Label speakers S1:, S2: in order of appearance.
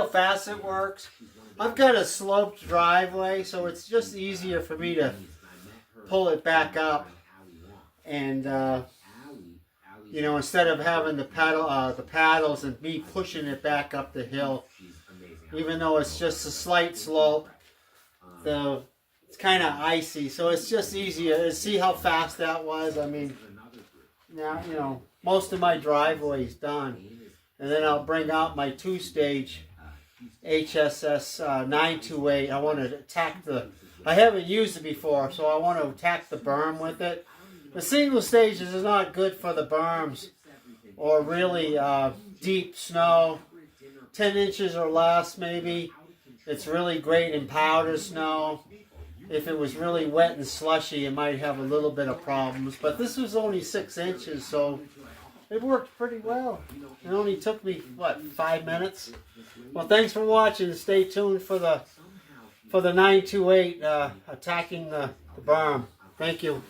S1: fast it works. I've got a sloped driveway, so it's just easier for me to pull it back up, and you know, instead of having the paddles and me pushing it back up the hill. Even though it's just a slight slope, it's kind of icy, so it's just easier. See how fast that was? I mean, now, you know, most of my driveway's done. And then I'll bring out my 2-stage HSS 928. I want to attack I haven't used it before, so I want to attack the berm with it. The single stages is not good for the berms or really deep snow. 10 inches or less maybe. It's really great in powder snow. If it was really wet and slushy, it might have a little bit of problems. But this was only 6 inches, so it worked pretty well. It only took me, what, 5 minutes? Well, thanks for watching. Stay tuned for the 928 attacking the berm. Thank you.